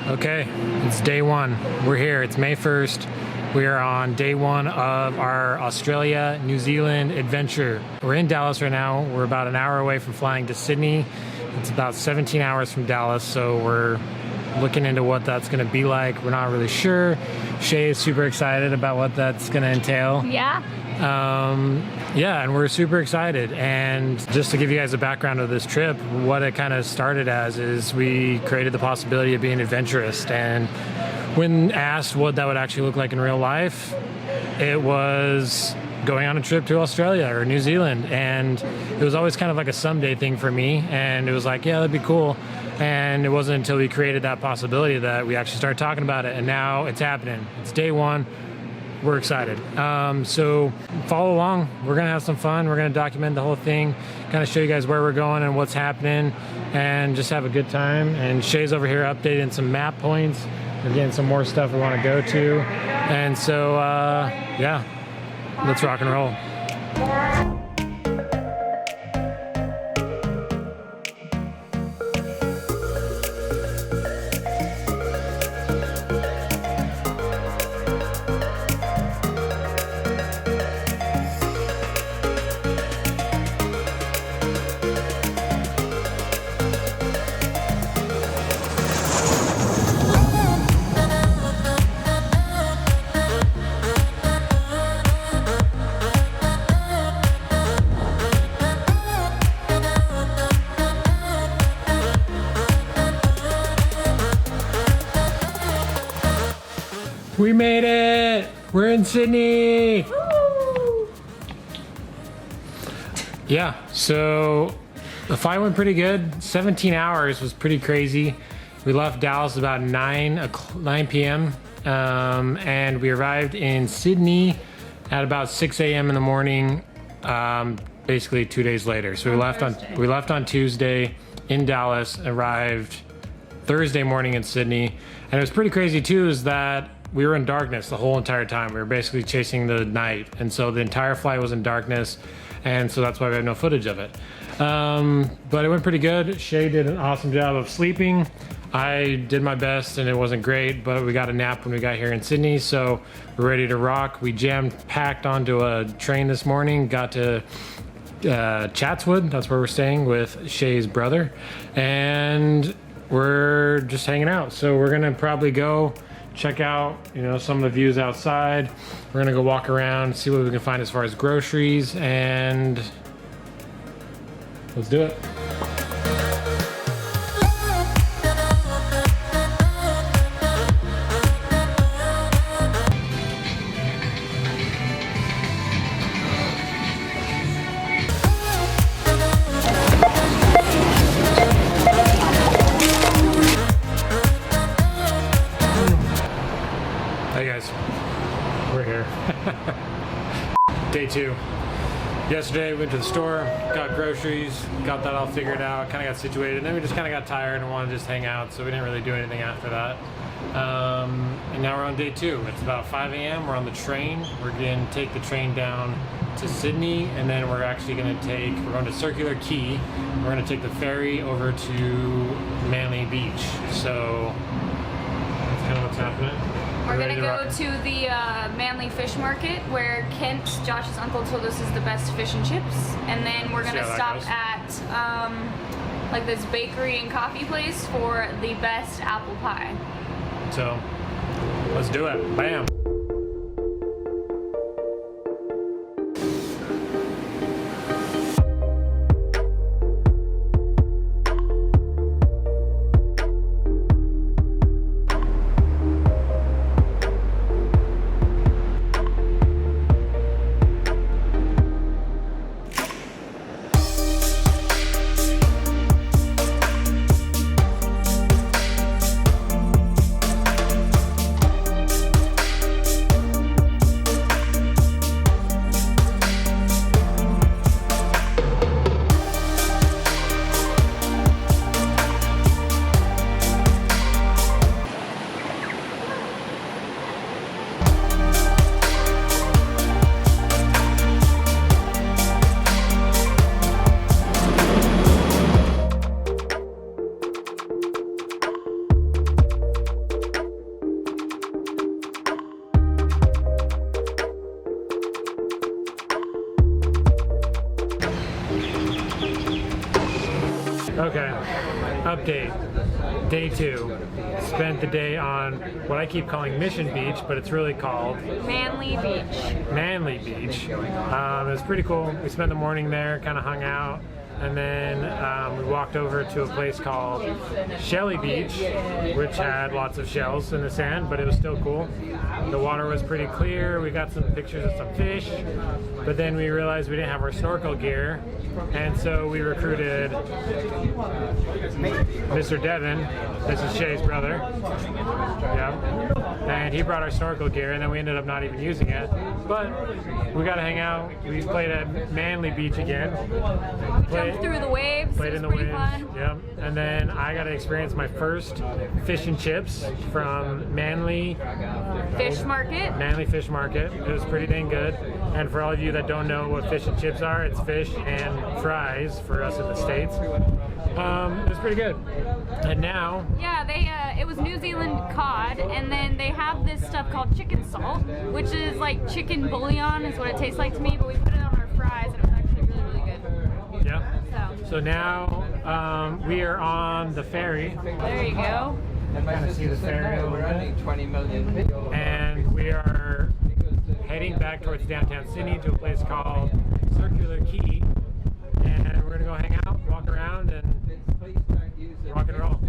Okay, it's day one. We're here. It's May 1st. We are on day one of our Australia, New Zealand adventure. We're in Dallas right now. We're about an hour away from flying to Sydney. It's about 17 hours from Dallas, so we're looking into what that's going to be like. We're not really sure. Shay is super excited about what that's going to entail. Yeah. Yeah, and we're super excited. And just to give you guys a background of this trip, what it kind of started as is we created the possibility of being adventurous. And when asked what that would actually look like in real life, it was going on a trip to Australia or New Zealand. And it was always kind of like a someday thing for me. And it was like, yeah, that'd be cool. And it wasn't until we created that possibility that we actually started talking about it. And now it's happening. It's day one. We're excited. So follow along. We're going to have some fun. We're going to document the whole thing, kind of show you guys where we're going and what's happening, and just have a good time. And Shay's over here updating some map points. We're getting some more stuff we want to go to. And so, yeah, let's rock and roll. We made it! We're in Sydney! Woo! Yeah, so the flight went pretty good. 17 hours was pretty crazy. We left Dallas about 9 p.m. And we arrived in Sydney at about 6 a.m. in the morning, basically 2 days later. So we left on Tuesday in Dallas, arrived Thursday morning in Sydney. And it was pretty crazy too, is that we were in darkness the whole entire time. We were basically chasing the night. And so the entire flight was in darkness. And so that's why we have no footage of it. But it went pretty good. Shay did an awesome job of sleeping. I did my best and it wasn't great, but we got a nap when we got here in Sydney. So we're ready to rock. We packed onto a train this morning, got to Chatswood. That's where we're staying with Shay's brother. And we're just hanging out. So we're gonna probably go check out, some of the views outside. We're gonna go walk around, see what we can find as far as groceries, and let's do it. Hey guys, we're here. Day two. Yesterday we went to the store, got groceries, got that all figured out, kind of got situated, and then we just kind of got tired and wanted to just hang out, so we didn't really do anything after that. And now we're on day two. It's about 5 a.m. We're on the train. We're going to take the train down to Sydney, and then we're actually going to Circular Quay. We're going to take the ferry over to Manly Beach. So that's kind of what's happening. We're gonna go to the Manly Fish Market, where Kent, Josh's uncle, told us is the best fish and chips. And then we're gonna stop at like this bakery and coffee place for the best apple pie. So let's do it. Bam. Update, day 2. Spent the day on what I keep calling Mission Beach, but it's really called Manly Beach. Manly Beach. It was pretty cool. We spent the morning there, kind of hung out, and then we walked over to a place called Shelly Beach, which had lots of shells in the sand, but it was still cool. The water was pretty clear. We got some pictures of some fish, but then we realized we didn't have our snorkel gear, and so we recruited Mr. Devin. This is Shay's brother. Yeah. And he brought our snorkel gear, and then we ended up not even using it. But we got to hang out. We played at Manly Beach again. Jumped through the waves. Played it was in the pretty waves. fun. Yep. And then I got to experience my first fish and chips from Manly Fish Market. Manly Fish Market. It was pretty dang good. And for all of you that don't know what fish and chips are, it's fish and fries for us in the States. It was pretty good. And now, yeah, it was New Zealand cod, and then they have this stuff called chicken salt, which is like chicken bouillon is what it tastes like to me, but we put it on our fries, and it was actually really, really good. yeah. So now we are on the ferry. There you go. Kind of see the ferry a little bit. 20 million. And we are heading back towards downtown Sydney to a place called Circular Quay, and we're gonna go hang out, walk around, and rock and roll.